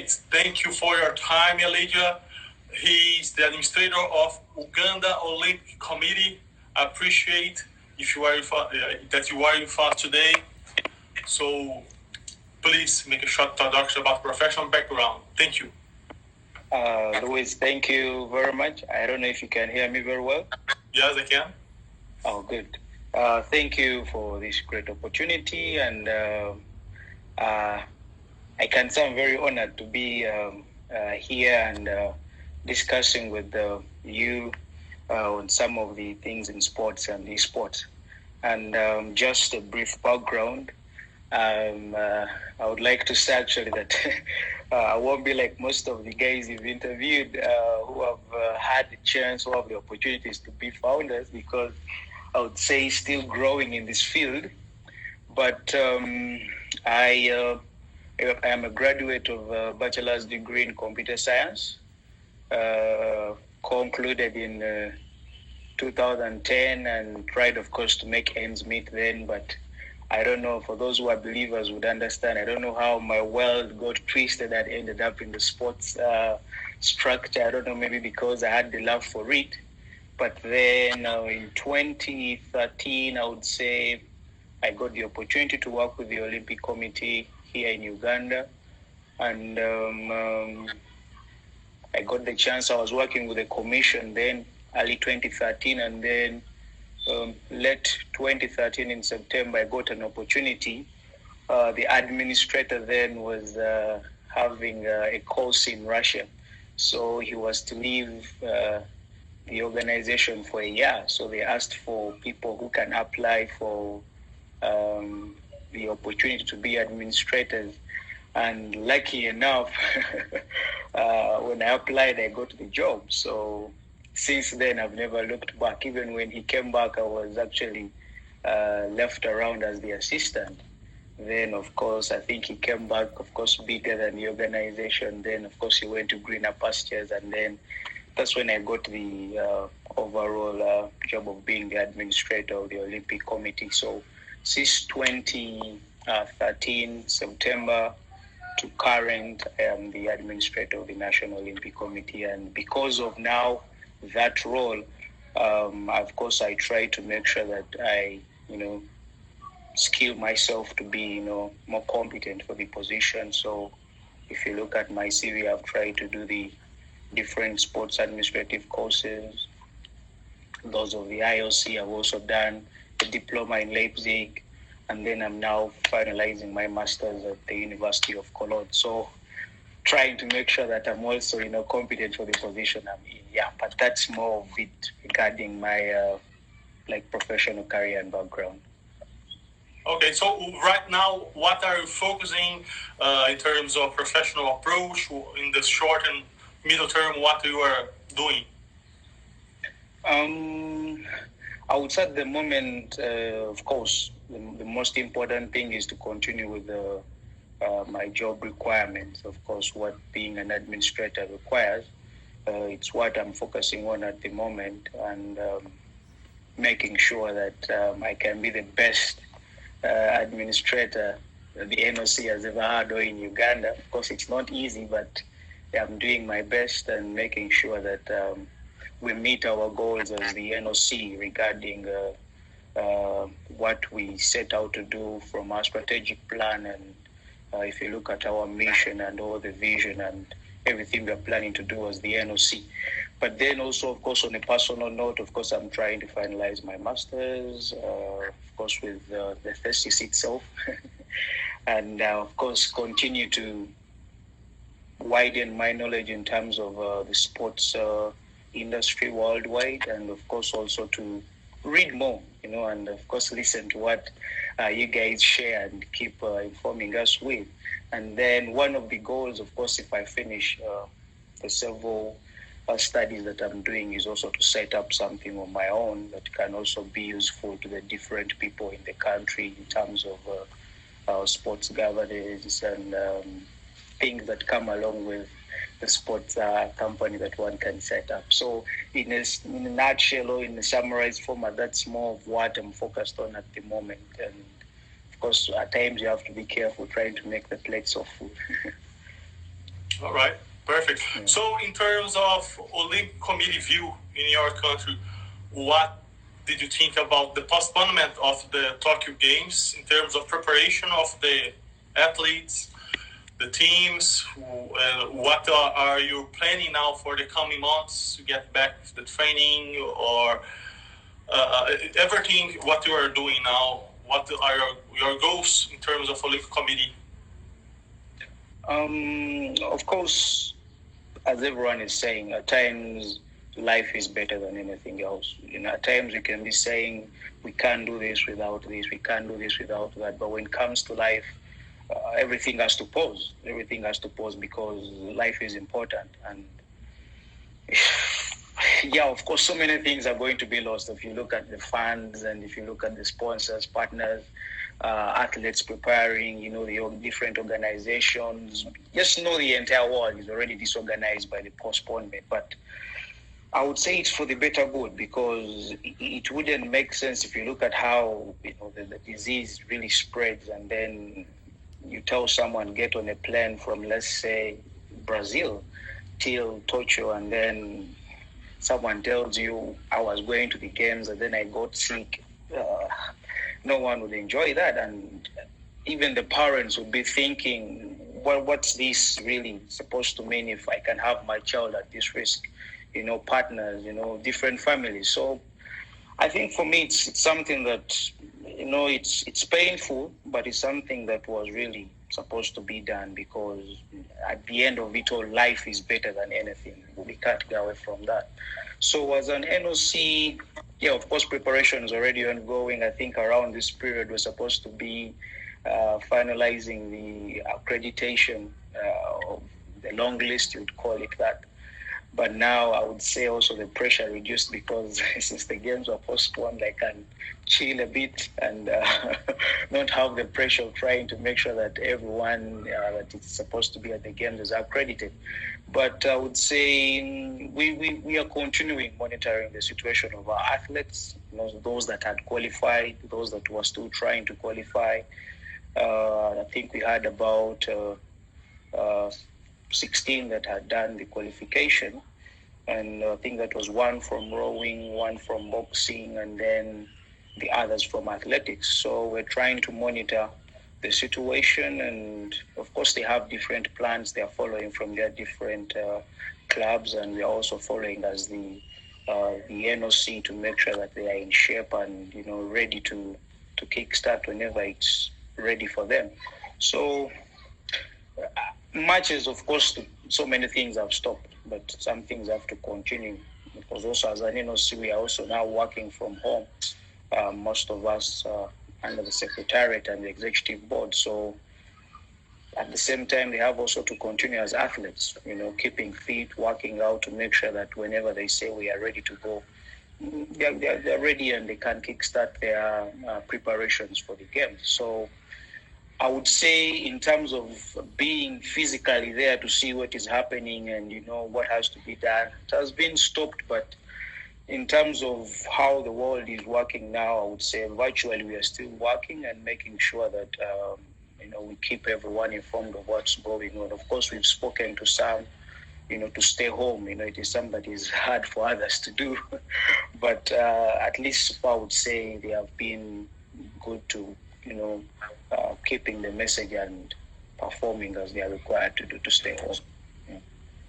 Great. Thank you for your time, Elijah. He's the administrator of Uganda Olympic Committee. I appreciate if you are that you are with us today. So please make a short introduction about professional background. Thank you. Luiz, thank you very much. I don't know if you can hear me very well. Yes, I can. Oh, good. Thank you for this great opportunity, and I can say I'm very honored to be here and discussing with you on some of the things in sports and esports. And just a brief background. I would like to say actually that I won't be like most of the guys you've interviewed who have had the chance or have the opportunities to be founders, because I would say still growing in this field. But I am a graduate of a bachelor's degree in computer science, concluded in 2010, and tried, of course, to make ends meet then. But I don't know, for those who are believers would understand, I don't know how my world got twisted and ended up in the sports structure. I don't know, maybe because I had the love for it. But then in 2013, I would say, I got the opportunity to work with the Olympic Committee here in Uganda. And I got the chance, I was working with the commission then, early 2013, and then late 2013 in September, I got an opportunity. The administrator then was having a course in Russia. So he was to leave the organization for a year. So they asked for people who can apply for the opportunity to be administrators. And lucky enough, when I applied, I got the job. So since then, I've never looked back. Even when he came back, I was actually left around as the assistant. Then, of course, I think he came back, of course, bigger than the organization. Then, of course, he went to greener pastures. And then that's when I got the overall job of being the administrator of the Olympic Committee. So since 2013, September to current, I am the administrator of the National Olympic Committee. And because of now that role, of course, I try to make sure that I, skill myself to be, more competent for the position. So if you look at my CV, I've tried to do the different sports administrative courses. Those of the IOC, I've also done a diploma in Leipzig, and then I'm now finalizing my master's at the University of Cologne. So trying to make sure that I'm also, competent for the position I'm in. Yeah, but that's more of it regarding my professional career and background. Okay, so right now, what are you focusing in terms of professional approach in the short and middle term? What you are doing? I would say at the moment, of course, the most important thing is to continue with my job requirements. Of course, what being an administrator requires. It's what I'm focusing on at the moment, and making sure that I can be the best administrator the NOC has ever had or in Uganda. Of course, it's not easy, but I'm doing my best and making sure that we meet our goals as the NOC regarding what we set out to do from our strategic plan. And if you look at our mission and all the vision and everything we're planning to do as the NOC. But then also, of course, on a personal note, of course, I'm trying to finalize my master's, of course, with the thesis itself. And, of course, continue to widen my knowledge in terms of the sports industry worldwide, and, of course, also to read more, and, of course, listen to what you guys share and keep informing us with. And then one of the goals, of course, if I finish the several studies that I'm doing, is also to set up something on my own that can also be useful to the different people in the country in terms of sports governance and things that come along with the sports company that one can set up. So in a nutshell, or in a summarized format, that's more of what I'm focused on at the moment. And of course, at times you have to be careful trying to make the plates of food. All right, perfect. Yeah. So, in terms of Olympic Committee view in your country, what did you think about the postponement of the Tokyo Games in terms of preparation of the athletes, the teams? What are you planning now for the coming months to get back to the training or everything? What you are doing now? What are your goals in terms of Olympic Committee? Of course, as everyone is saying, at times life is better than anything else. At times we can be saying we can't do this without this, we can't do this without that. But when it comes to life, everything has to pause. Everything has to pause because life is important. And yeah, of course, so many things are going to be lost. If you look at the funds and if you look at the sponsors, partners, athletes preparing, the different organizations, just the entire world is already disorganized by the postponement. But I would say it's for the better good because it wouldn't make sense if you look at how the disease really spreads and then you tell someone get on a plane from, let's say, Brazil till Tokyo, and then someone tells you I was going to the games and then I got sick. No one would enjoy that, and even the parents would be thinking, well, what's this really supposed to mean if I can have my child at this risk? Partners, different families. So I think for me, it's something that, it's painful, but it's something that was really supposed to be done because at the end of it all, life is better than anything. We can't go away from that. So as an NOC, of course, preparation is already ongoing. I think around this period, we're supposed to be finalizing the accreditation of the long list, you'd call it that. But now I would say also the pressure reduced because since the games were postponed, I can chill a bit and not have the pressure of trying to make sure that everyone that is supposed to be at the games is accredited. But I would say we are continuing monitoring the situation of our athletes, those that had qualified, those that were still trying to qualify. I think we had about 16 that had done the qualification, and I think that was one from rowing, one from boxing, and then the others from athletics. So we're trying to monitor the situation, and of course they have different plans they are following from their different clubs, and we are also following as the NOC to make sure that they are in shape and ready to kickstart whenever it's ready for them. So matches, of course, so many things have stopped, but some things have to continue because also as an NOC, we are also now working from home. Most of us under the Secretariat and the Executive Board. So at the same time, they have also to continue as athletes, keeping fit, working out to make sure that whenever they say we are ready to go, they're ready and they can kickstart their preparations for the games. So I would say in terms of being physically there to see what is happening and, what has to be done, it has been stopped. But in terms of how the world is working now, I would say virtually we are still working and making sure that, we keep everyone informed of what's going on. Of course, we've spoken to some, to stay home. It is something that is hard for others to do. But at least I would say they have been good to, keeping the message and performing as they are required to do to stay home. Yeah.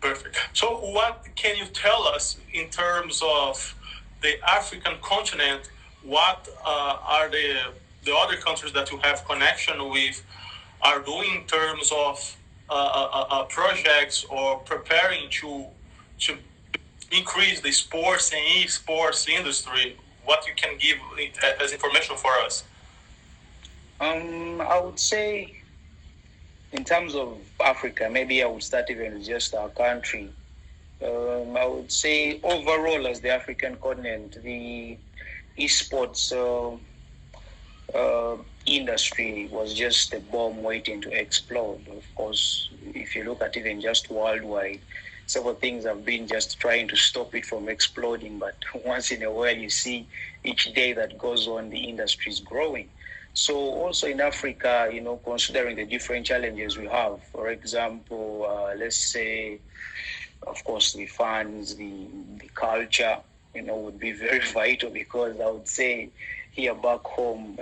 Perfect. So what can you tell us in terms of the African continent? What are the other countries that you have connection with are doing in terms of projects or preparing to increase the sports and esports industry? What you can give as information for us? I would say in terms of Africa, maybe I would start even with just our country. I would say overall as the African continent, the esports industry was just a bomb waiting to explode. Of course, if you look at even just worldwide, several things have been just trying to stop it from exploding. But once in a while, you see each day that goes on, the industry is growing. So also in Africa, considering the different challenges we have, for example, let's say, of course, the funds, the culture, would be very vital, because I would say here back home,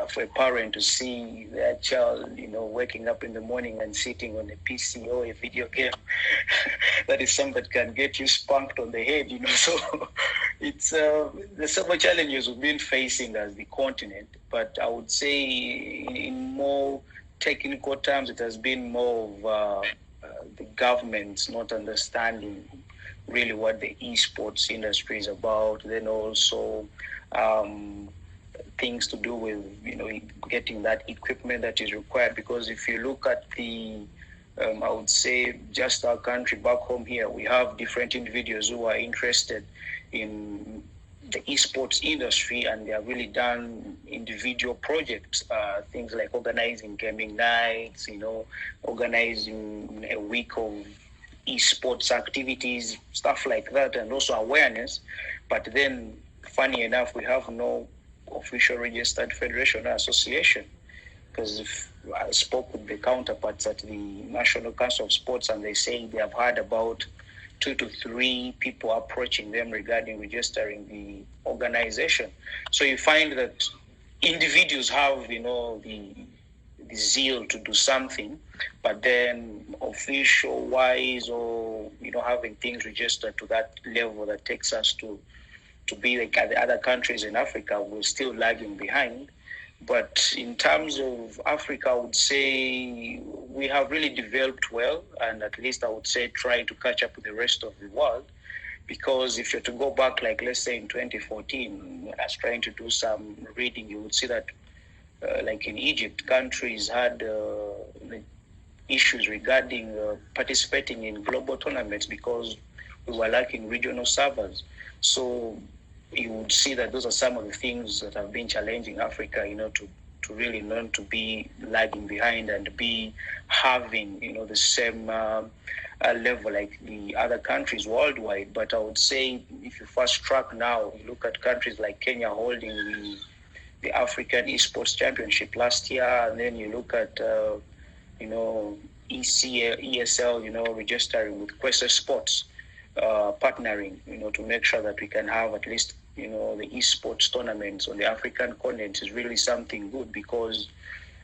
for a parent to see their child, waking up in the morning and sitting on a PC or a video game, that is something that can get you spanked on the head, So it's there's several challenges we've been facing as the continent, but I would say in more technical terms, it has been more of the government not understanding really what the esports industry is about. Then also things to do with getting that equipment that is required, because if you look at the I would say just our country back home here, we have different individuals who are interested in the esports industry, and they have really done individual projects, things like organizing gaming nights, organizing a week of esports activities, stuff like that, and also awareness. But then, funny enough, we have no official registered federation or association, because if I spoke with the counterparts at the National Council of Sports, and they say they have had about 2 to 3 people approaching them regarding registering the organization. So you find that individuals have, the zeal to do something, but then official wise, or having things registered to that level that takes us to be like the other countries in Africa, we're still lagging behind. But in terms of Africa, I would say we have really developed well, and at least I would say trying to catch up with the rest of the world. Because if you're to go back, like let's say in 2014, when I was trying to do some reading, you would see that like in Egypt, countries had issues regarding participating in global tournaments because we were lacking regional servers. So you would see that those are some of the things that have been challenging Africa, to really learn to be lagging behind and be having, the same level like the other countries worldwide. But I would say if you fast track now, you look at countries like Kenya holding the African Esports Championship last year, and then you look at, ESL, registering with Quest Sports, partnering, to make sure that we can have at least, the esports tournaments on the African continent is really something good, because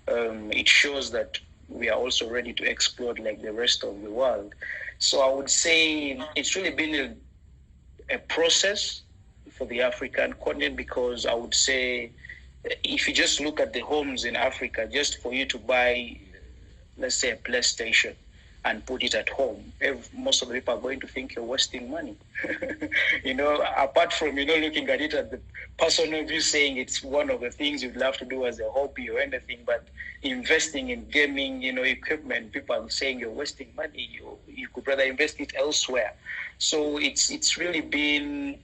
it shows that we are also ready to explode like the rest of the world. So I would say it's really been a process for the African continent, because I would say if you just look at the homes in Africa, just for you to buy, let's say, a PlayStation and put it at home, most of the people are going to think you're wasting money. Apart from, looking at it at the personal view, saying it's one of the things you'd love to do as a hobby or anything, but investing in gaming, equipment, people are saying you're wasting money. You could rather invest it elsewhere. So it's really been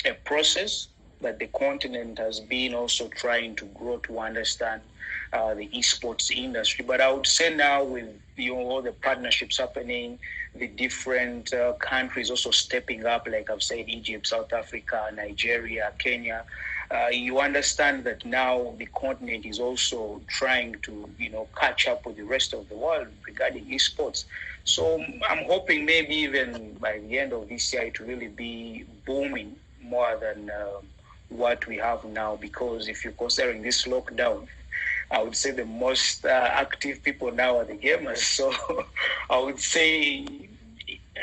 a process that the continent has been also trying to grow to understand the esports industry. But I would say now with all the partnerships happening, the different countries also stepping up, like I've said, Egypt, South Africa, Nigeria, Kenya, you understand that now the continent is also trying to, catch up with the rest of the world regarding esports. So I'm hoping maybe even by the end of this year, it will really be booming more than what we have now, because if you're considering this lockdown, I would say the most active people now are the gamers. So I would say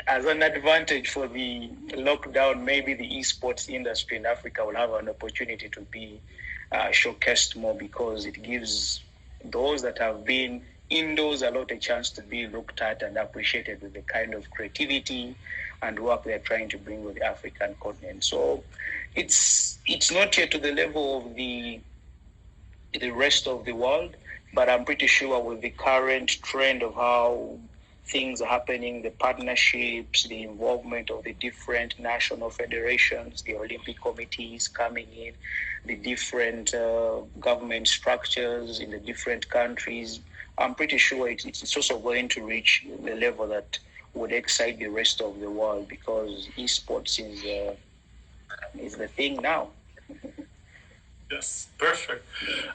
as an advantage for the lockdown, maybe the esports industry in Africa will have an opportunity to be showcased more, because it gives those that have been indoors a lot of chance to be looked at and appreciated with the kind of creativity and work they're trying to bring with the African continent. So it's not yet to the level of the rest of the world, but I'm pretty sure with the current trend of how things are happening, the partnerships, the involvement of the different national federations, the Olympic committees coming in, the different government structures in the different countries, I'm pretty sure it's also going to reach the level that would excite the rest of the world, because esports is the thing now. Yes, perfect.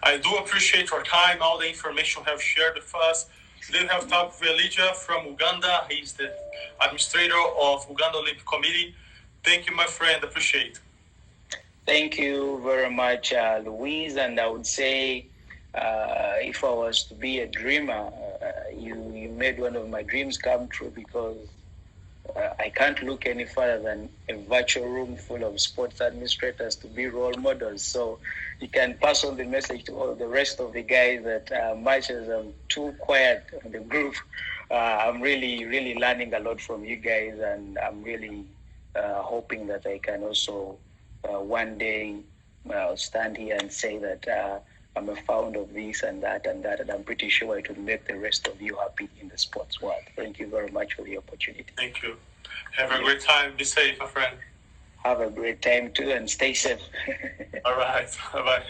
I do appreciate your time, all the information you have shared with us. Today we have talked with Elijah from Uganda. He's the administrator of Uganda Olympic Committee. Thank you, my friend. Appreciate. Thank you very much, Luiz. And I would say, if I was to be a dreamer, you made one of my dreams come true, because I can't look any further than a virtual room full of sports administrators to be role models. So you can pass on the message to all the rest of the guys that much as I'm too quiet in the group, I'm really, really learning a lot from you guys. And I'm really hoping that I can also one day stand here and say that I'm a founder of this and that and that, and I'm pretty sure it will make the rest of you happy in the sports world. Thank you very much for the opportunity. Thank you. Have a great time. Be safe, my friend. Have a great time too, and stay safe. All right. Bye-bye.